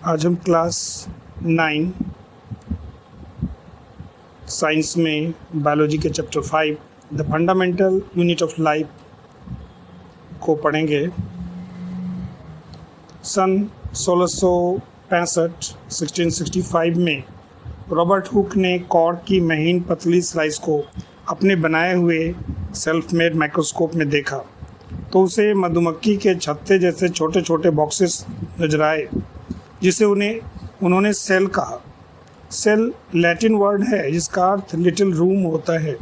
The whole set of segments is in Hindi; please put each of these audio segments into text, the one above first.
आज हम क्लास 9 साइंस में बायोलॉजी के chapter 5 the fundamental unit of life को पढ़ेंगे। सन 1665 में रॉबर्ट हुक ने कॉर्क की महीन पतली स्लाइस को अपने बनाए हुए सेल्फ मेड माइक्रोस्कोप में देखा तो उसे मधुमक्खी के छत्ते जैसे छोटे छोटे बॉक्सेस नजर आए, जिसे उन्होंने सेल कहा। सेल लैटिन वर्ड है जिसका अर्थ लिटिल रूम होता है।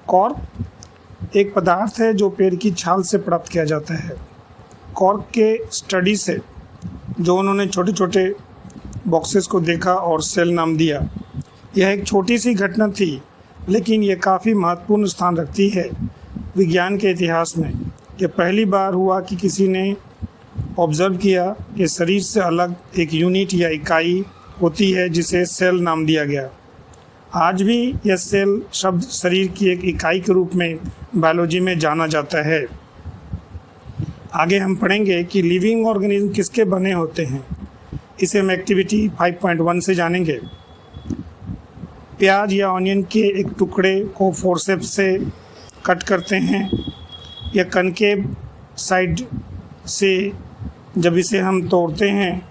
कॉर्क एक पदार्थ है जो पेड़ की छाल से प्राप्त किया जाता है। कॉर्क के स्टडी से जो उन्होंने छोटे छोटे बॉक्सेस को देखा और सेल नाम दिया, यह एक छोटी सी घटना थी, लेकिन यह काफ़ी महत्वपूर्ण स्थान रखती है विज्ञान के इतिहास में। यह पहली बार हुआ कि किसी ने ऑब्जर्व किया कि शरीर से अलग एक यूनिट या इकाई होती है जिसे सेल नाम दिया गया। आज भी यह सेल शब्द शरीर की एक इकाई के रूप में बायोलॉजी में जाना जाता है। आगे हम पढ़ेंगे कि लिविंग ऑर्गेनिज्म किसके बने होते हैं। इसे हम एक्टिविटी 5.1 से जानेंगे। प्याज या ऑनियन के एक टुकड़े को फोर्सेप्स से कट करते हैं या कनकेव साइड से जब इसे हम तोड़ते हैं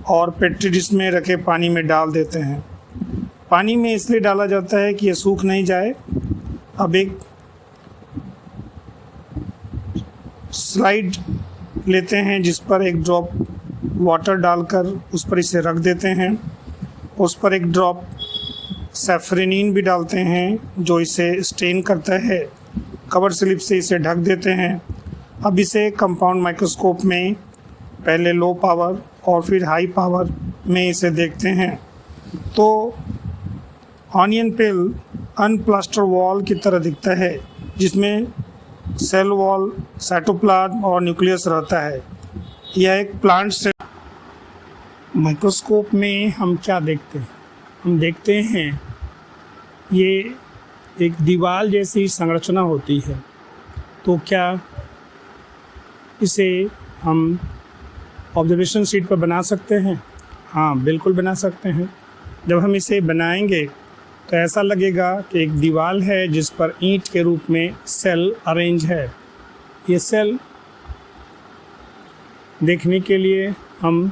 और पेट्री डिश में रखे पानी में डाल देते हैं। पानी में इसलिए डाला जाता है कि यह सूख नहीं जाए। अब एक स्लाइड लेते हैं जिस पर एक ड्रॉप वाटर डालकर उस पर इसे रख देते हैं। उस पर एक ड्रॉप सैफरनिन भी डालते हैं जो इसे स्टेन करता है। कवर स्लिप से इसे ढक देते हैं। अब इसे कंपाउंड माइक्रोस्कोप में पहले लो पावर और फिर हाई पावर में इसे देखते हैं तो ऑनियन पेल अनप्लास्टर वॉल की तरह दिखता है जिसमें सेल वॉल, साइटोप्लाज्म और न्यूक्लियस रहता है। यह एक प्लांट से माइक्रोस्कोप में हम क्या देखते हैं? हम देखते हैं ये एक दीवार जैसी संरचना होती है। तो क्या इसे हम ऑब्जर्वेशन शीट पर बना सकते हैं? हाँ, बिल्कुल बना सकते हैं। जब हम इसे बनाएंगे तो ऐसा लगेगा कि एक दीवार है जिस पर ईंट के रूप में सेल अरेंज है। ये सेल देखने के लिए हम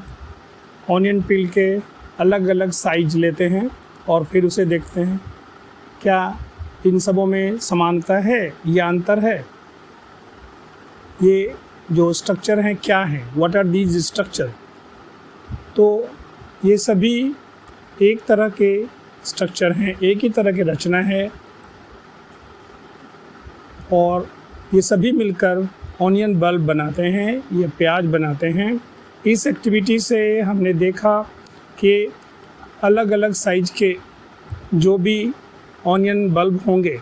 ऑनियन पील के अलग अलग साइज लेते हैं और फिर उसे देखते हैं क्या इन सबों में समानता है या अंतर है। ये जो स्ट्रक्चर हैं क्या हैं, व्हाट आर दीज स्ट्रक्चर। तो ये सभी एक तरह के स्ट्रक्चर हैं, एक ही तरह की रचना है और ये सभी मिलकर ऑनियन बल्ब बनाते हैं, ये प्याज बनाते हैं। इस एक्टिविटी से हमने देखा कि अलग अलग साइज के जो भी ऑनियन बल्ब होंगे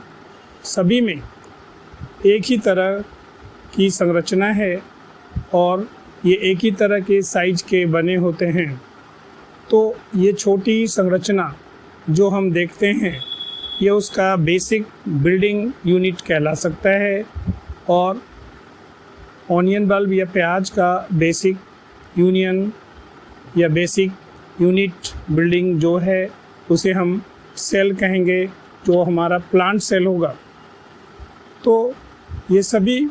सभी में एक ही तरह की संरचना है और ये एक ही तरह के साइज के बने होते हैं। तो ये छोटी संरचना जो हम देखते हैं ये उसका बेसिक बिल्डिंग यूनिट कहला सकता है और ऑनियन बल्ब या प्याज का बेसिक यूनियन या बेसिक यूनिट बिल्डिंग जो है उसे हम सेल कहेंगे, जो हमारा प्लांट सेल होगा। तो ये सभी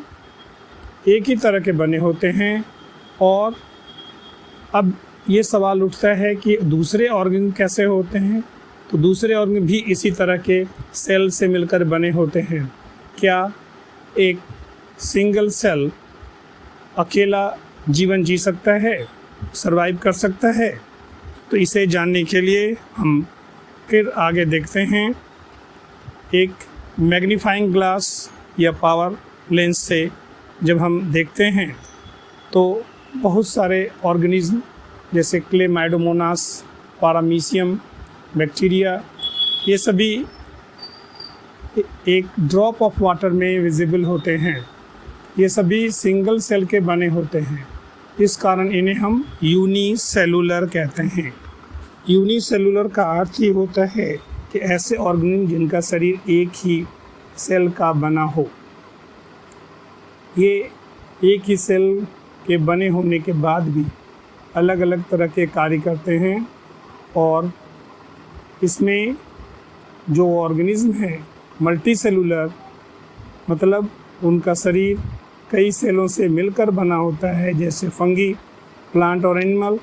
एक ही तरह के बने होते हैं और अब ये सवाल उठता है कि दूसरे ऑर्गन कैसे होते हैं। तो दूसरे ऑर्गन भी इसी तरह के सेल से मिलकर बने होते हैं। क्या एक सिंगल सेल अकेला जीवन जी सकता है, सरवाइव कर सकता है? तो इसे जानने के लिए हम फिर आगे देखते हैं। एक मैग्नीफाइंग ग्लास या पावर लेंस से जब हम देखते हैं तो बहुत सारे ऑर्गेनिज्म जैसे क्लेमाइडोमोनास, पारामीशियम, बैक्टीरिया, ये सभी एक ड्रॉप ऑफ वाटर में विजिबल होते हैं। ये सभी सिंगल सेल के बने होते हैं, इस कारण इन्हें हम यूनिसेलुलर कहते हैं। यूनिसेलुलर का अर्थ ही होता है कि ऐसे ऑर्गेनिज्म जिनका शरीर एक ही सेल का बना हो। ये एक ही सेल के बने होने के बाद भी अलग अलग तरह के कार्य करते हैं और इसमें जो ऑर्गेनिज्म है मल्टी सेलुलर, मतलब उनका शरीर कई सेलों से मिलकर बना होता है, जैसे फंगी, प्लांट और एनिमल।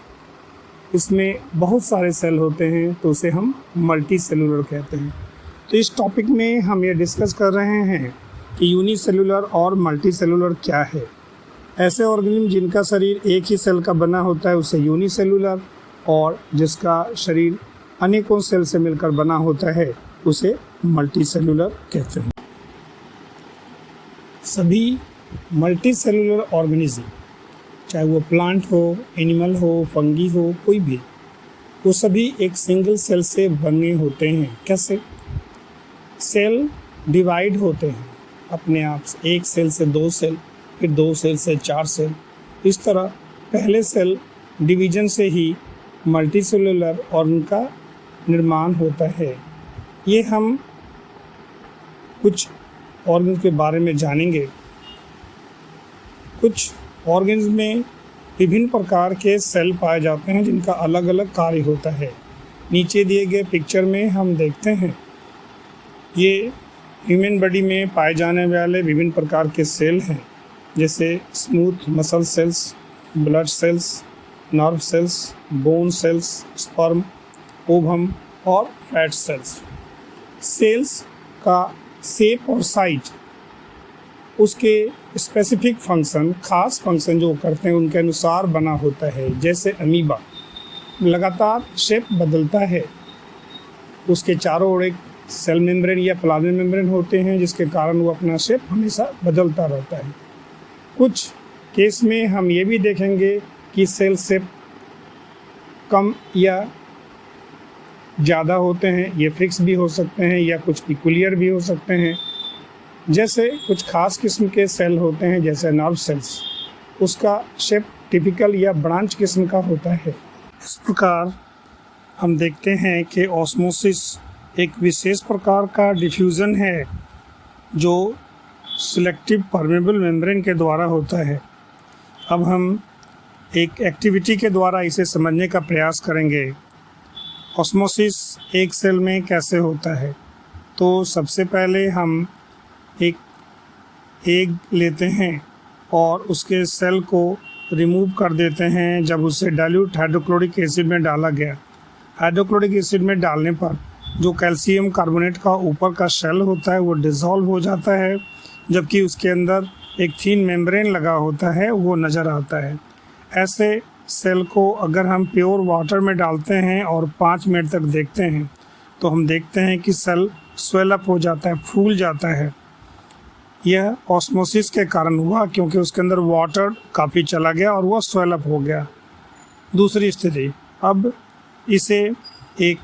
इसमें बहुत सारे सेल होते हैं तो उसे हम मल्टी सेलुलर कहते हैं। तो इस टॉपिक में हम ये डिस्कस कर रहे हैं कि यूनिसेलुलर और मल्टी सेलुलर क्या है। ऐसे ऑर्गेनिज्म जिनका शरीर एक ही सेल का बना होता है उसे यूनिसेलुलर, और जिसका शरीर अनेकों सेल से मिलकर बना होता है उसे मल्टी सेलुलर कहते हैं। सभी मल्टी सेलुलर ऑर्गेनिज्म, चाहे वो प्लांट हो, एनिमल हो, फंगी हो, कोई भी, वो सभी एक सिंगल सेल से बने होते हैं। कैसे? सेल डिवाइड होते हैं अपने आप से, एक सेल से 2 सेल, फिर 2 सेल से 4 सेल। इस तरह पहले सेल डिवीजन से ही मल्टी सेलुलर और उनका निर्माण होता है। ये हम कुछ ऑर्गन्स के बारे में जानेंगे। कुछ ऑर्गन्स में विभिन्न प्रकार के सेल पाए जाते हैं जिनका अलग अलग कार्य होता है। नीचे दिए गए पिक्चर में हम देखते हैं ये ह्यूमन बॉडी में पाए जाने वाले विभिन्न प्रकार के सेल हैं, जैसे smooth muscle cells, blood cells, nerve cells, bone cells, sperm, ovum और फैट सेल्स। सेल्स का शेप और साइज उसके स्पेसिफिक फंक्शन, खास फंक्शन जो करते हैं उनके अनुसार बना होता है। जैसे अमीबा लगातार शेप बदलता है, उसके चारों ओर एक सेल मेम्ब्रेन या प्लाज्मा मेम्ब्रेन होते हैं जिसके कारण वो अपना शेप हमेशा बदलता रहता है। कुछ केस में हम ये भी देखेंगे कि सेल शेप कम या ज़्यादा होते हैं, ये फिक्स भी हो सकते हैं या कुछ पिकुलियर भी हो सकते हैं। जैसे कुछ खास किस्म के सेल होते हैं जैसे नर्व सेल्स, उसका शेप टिपिकल या ब्रांच किस्म का होता है। इस प्रकार हम देखते हैं कि ऑस्मोसिस एक विशेष प्रकार का डिफ्यूज़न है जो सिलेक्टिव परमेबल मेम्ब्रेन के द्वारा होता है। अब हम एक एक्टिविटी के द्वारा इसे समझने का प्रयास करेंगे। ऑस्मोसिस एक सेल में कैसे होता है? तो सबसे पहले हम एक एग लेते हैं और उसके सेल को रिमूव कर देते हैं। जब उसे डाइल्यूट हाइड्रोक्लोरिक एसिड में डाला गया, हाइड्रोक्लोरिक एसिड में डालने पर जो कैल्शियम कार्बोनेट का ऊपर का शेल होता है वो डिज़ोल्व हो जाता है, जबकि उसके अंदर एक थिन मेम्ब्रेन लगा होता है वो नज़र आता है। ऐसे सेल को अगर हम प्योर वाटर में डालते हैं और 5 मिनट तक देखते हैं तो हम देखते हैं कि सेल स्वेल अप हो जाता है, फूल जाता है। यह ऑस्मोसिस के कारण हुआ क्योंकि उसके अंदर वाटर काफ़ी चला गया और वह स्वेल अप हो गया। दूसरी स्थिति, अब इसे एक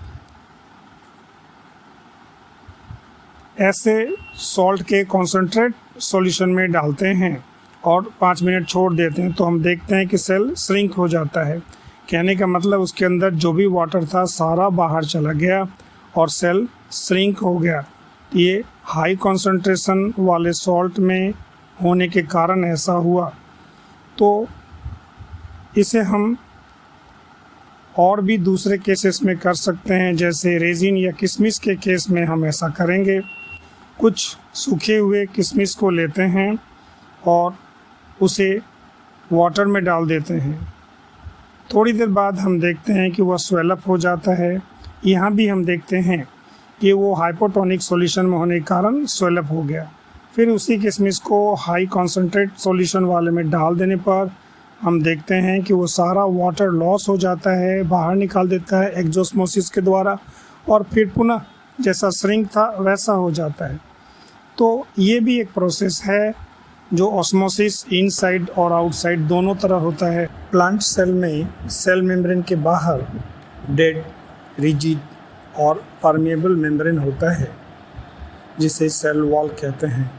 ऐसे सॉल्ट के कॉन्सेंट्रेट सॉल्यूशन में डालते हैं और 5 मिनट छोड़ देते हैं तो हम देखते हैं कि सेल श्रिंक हो जाता है। कहने का मतलब उसके अंदर जो भी वाटर था सारा बाहर चला गया और सेल श्रिंक हो गया। ये हाई कंसंट्रेशन वाले सॉल्ट में होने के कारण ऐसा हुआ। तो इसे हम और भी दूसरे केसेस में कर सकते हैं, जैसे रेजिन या किशमिश के केस में हम ऐसा करेंगे। कुछ सूखे हुए किशमिश को लेते हैं और उसे वाटर में डाल देते हैं। थोड़ी देर बाद हम देखते हैं कि वह स्वेल अप हो जाता है। यहाँ भी हम देखते हैं कि वो हाइपोटोनिक सॉल्यूशन में होने के कारण स्वेल अप हो गया। फिर उसी किशमिश को हाई कॉन्सेंट्रेट सॉल्यूशन वाले में डाल देने पर हम देखते हैं कि वो सारा वाटर लॉस हो जाता है, बाहर निकाल देता है एक्सोस्मोसिस के द्वारा, और फिर पुनः जैसा श्रिंक था वैसा हो जाता है। तो ये भी एक प्रोसेस है जो ऑस्मोसिस इनसाइड और आउटसाइड दोनों तरह होता है। प्लांट सेल में सेल मेम्ब्रेन के बाहर डेड, रिजिड और परमेबल मेम्ब्रेन होता है जिसे सेल वॉल कहते हैं।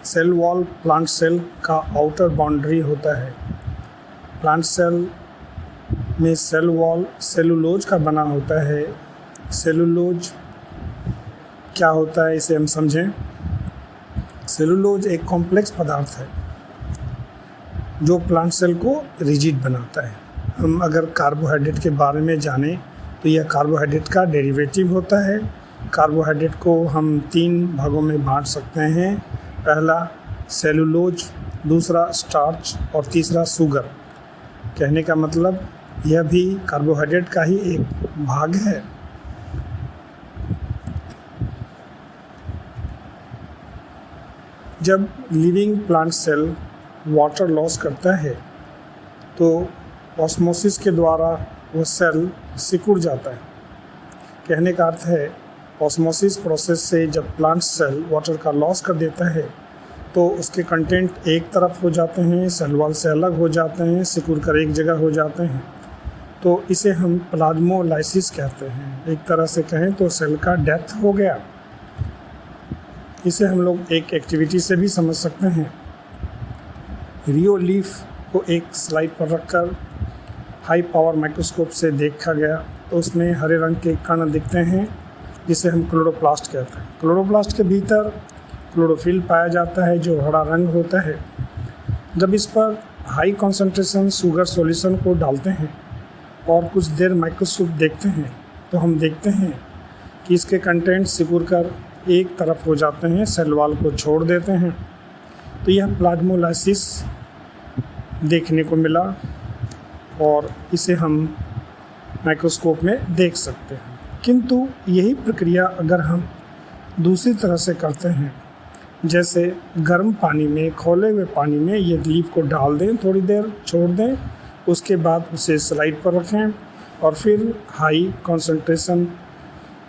सेल वॉल प्लांट सेल का आउटर बाउंड्री होता है। प्लांट सेल में सेल वॉल सेलुलोज का बना होता है। सेलुलोज क्या होता है इसे हम समझें। सेलुलोज एक कॉम्प्लेक्स पदार्थ है जो प्लांट सेल को रिजिड बनाता है। हम अगर कार्बोहाइड्रेट के बारे में जानें तो यह कार्बोहाइड्रेट का डेरिवेटिव होता है। कार्बोहाइड्रेट को हम 3 भागों में बांट सकते हैं। पहला सेलुलोज, दूसरा स्टार्च और तीसरा शुगर। कहने का मतलब यह भी कार्बोहाइड्रेट का ही एक भाग है। जब living plant cell water loss करता है तो ऑस्मोसिस के द्वारा वह सेल सिकुड़ जाता है। कहने का अर्थ है ऑस्मोसिस प्रोसेस से जब प्लांट सेल वाटर का लॉस कर देता है तो उसके कंटेंट एक तरफ हो जाते हैं, सेल वॉल से अलग हो जाते हैं, सिकुड़ कर एक जगह हो जाते हैं। तो इसे हम प्लाज्मोलाइसिस कहते हैं। एक तरह से कहें तो सेल का डेथ हो गया। इसे हम लोग एक एक्टिविटी से भी समझ सकते हैं। रियोलीफ को एक स्लाइड पर रखकर हाई पावर माइक्रोस्कोप से देखा गया तो उसमें हरे रंग के कण दिखते हैं जिसे हम क्लोरोप्लास्ट कहते हैं। क्लोरोप्लास्ट के भीतर क्लोरोफिल पाया जाता है जो हरा रंग होता है। जब इस पर हाई कंसंट्रेशन शुगर सॉल्यूशन को डालते हैं और कुछ देर माइक्रोस्कोप देखते हैं तो हम देखते हैं कि इसके कंटेंट सिकुड़ कर एक तरफ हो जाते हैं, सेल वॉल को छोड़ देते हैं। तो यह प्लाज्मोलाइसिस देखने को मिला और इसे हम माइक्रोस्कोप में देख सकते हैं। किंतु यही प्रक्रिया अगर हम दूसरी तरह से करते हैं, जैसे गर्म पानी में, खौले हुए पानी में ये लीफ को डाल दें, थोड़ी देर छोड़ दें, उसके बाद उसे स्लाइड पर रखें और फिर हाई कंसंट्रेशन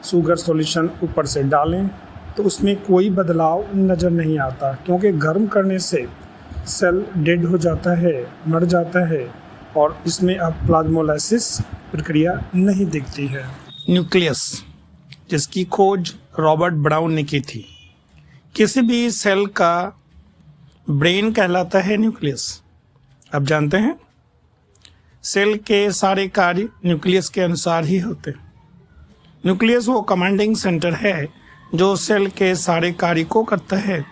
शुगर सॉल्यूशन ऊपर से डालें तो उसमें कोई बदलाव नज़र नहीं आता, क्योंकि गर्म करने से सेल डेड हो जाता है, मर जाता है और इसमें अब प्लाज्मोलाइसिस प्रक्रिया नहीं दिखती है। न्यूक्लियस, जिसकी खोज रॉबर्ट ब्राउन ने की थी। किसी भी सेल का ब्रेन कहलाता है न्यूक्लियस। अब जानते हैं सेल के सारे कार्य न्यूक्लियस के अनुसार ही होते हैं। न्यूक्लियस वो कमांडिंग सेंटर है जो सेल के सारे कार्य को करता है।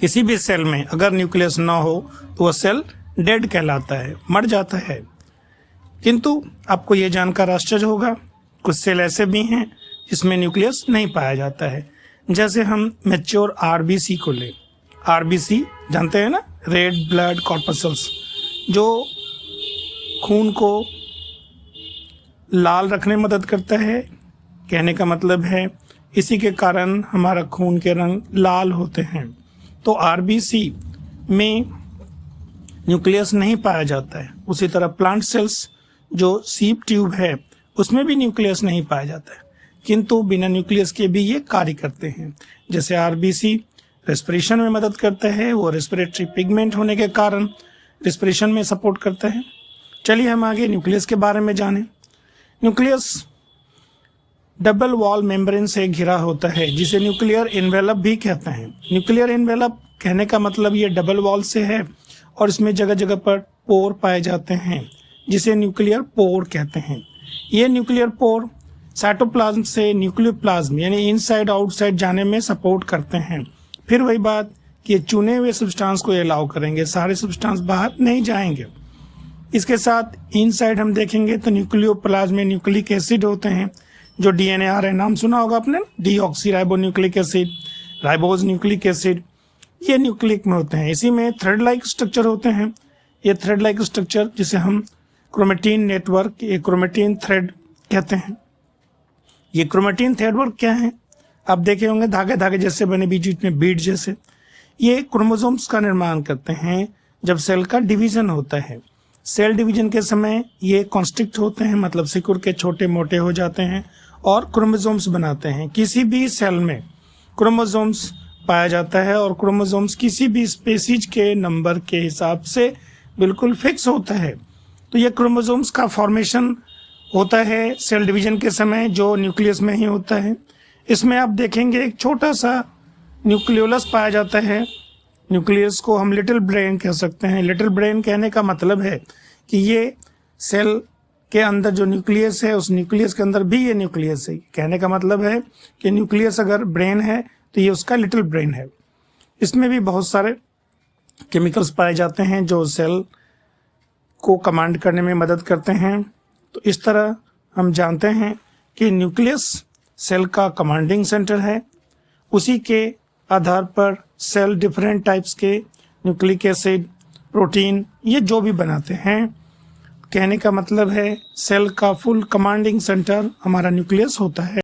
किसी भी सेल में अगर न्यूक्लियस ना हो तो वह सेल डेड कहलाता है, मर जाता है। किंतु आपको ये जानकर आश्चर्य होगा, कुछ सेल ऐसे भी हैं जिसमें न्यूक्लियस नहीं पाया जाता है। जैसे हम मैच्योर आरबीसी को लें। आरबीसी जानते हैं ना, रेड ब्लड कॉर्पसल्स, जो खून को लाल रखने में मदद करता है। कहने का मतलब है इसी के कारण हमारा खून के रंग लाल होते हैं। तो आरबीसी में न्यूक्लियस नहीं पाया जाता है। उसी तरह प्लांट सेल्स जो सीप ट्यूब है उसमें भी न्यूक्लियस नहीं पाया जाता है, किंतु बिना न्यूक्लियस के भी ये कार्य करते हैं। जैसे आरबीसी रेस्पिरेशन में मदद करता है, वो रेस्पिरेटरी पिगमेंट होने के कारण रेस्पिरेशन में सपोर्ट करता है। चलिए हम आगे न्यूक्लियस के बारे में जानें। न्यूक्लियस डबल वॉल मेम्ब्रेन से घिरा होता है, जिसे न्यूक्लियर एनवेलप भी कहते हैं। न्यूक्लियर एनवेलप कहने का मतलब ये डबल वॉल से है और इसमें जगह जगह पर पोर पाए जाते हैं, जिसे न्यूक्लियर पोर कहते हैं। ये न्यूक्लियर पोर साइटोप्लाज्म से न्यूक्लियोप्लाज्म यानी इनसाइड आउटसाइड जाने में सपोर्ट करते हैं। फिर वही बात कि ये चुने हुए सब्सटेंस को अलाउ करेंगे, सारे सब्सटेंस बाहर नहीं जाएंगे। इसके साथ इनसाइड हम देखेंगे तो न्यूक्लियोप्लाज्म में न्यूक्लिक एसिड होते हैं, जो डीएनए आरएनए नाम सुना होगा आपने, deoxyribonucleic acid, ribose nucleic acid, ये न्यूक्लिक में होते हैं। इसी में थ्रेड लाइक स्ट्रक्चर होते हैं। ये थ्रेड लाइक स्ट्रक्चर जिसे हम क्रोमेटिन नेटवर्क, ये क्रोमेटिन थ्रेड कहते हैं। ये क्रोमेटिन नेटवर्क क्या है? आप देखे होंगे धागे धागे जैसे बने, बीच में बीड जैसे। ये क्रोमोसोम्स का निर्माण करते हैं जब सेल का डिवीजन होता है। सेल डिवीजन के समय ये कॉन्स्ट्रिक्ट होते हैं, मतलब सिकुड़ के छोटे मोटे हो जाते हैं और क्रोमोसोम्स बनाते हैं। किसी भी सेल में क्रोमोसोम्स पाया जाता है और क्रोमोसोम्स किसी भी स्पेसीज के नंबर के हिसाब से बिल्कुल फिक्स होता है। तो ये क्रोमोसोम्स का फॉर्मेशन होता है सेल डिवीजन के समय, जो न्यूक्लियस में ही होता है। इसमें आप देखेंगे एक छोटा सा न्यूक्लियोलस पाया जाता है। न्यूक्लियस को हम लिटिल ब्रेन कह सकते हैं। लिटिल ब्रेन कहने का मतलब है कि ये सेल के अंदर जो न्यूक्लियस है, उस न्यूक्लियस के अंदर भी ये न्यूक्लियस है। कहने का मतलब है कि न्यूक्लियस अगर ब्रेन है तो ये उसका लिटिल ब्रेन है। इसमें भी बहुत सारे केमिकल्स पाए जाते हैं जो सेल को कमांड करने में मदद करते हैं। तो इस तरह हम जानते हैं कि न्यूक्लियस सेल का कमांडिंग सेंटर है। उसी के आधार पर सेल डिफरेंट टाइप्स के न्यूक्लिक एसिड, प्रोटीन, ये जो भी बनाते हैं। कहने का मतलब है सेल का फुल कमांडिंग सेंटर हमारा न्यूक्लियस होता है।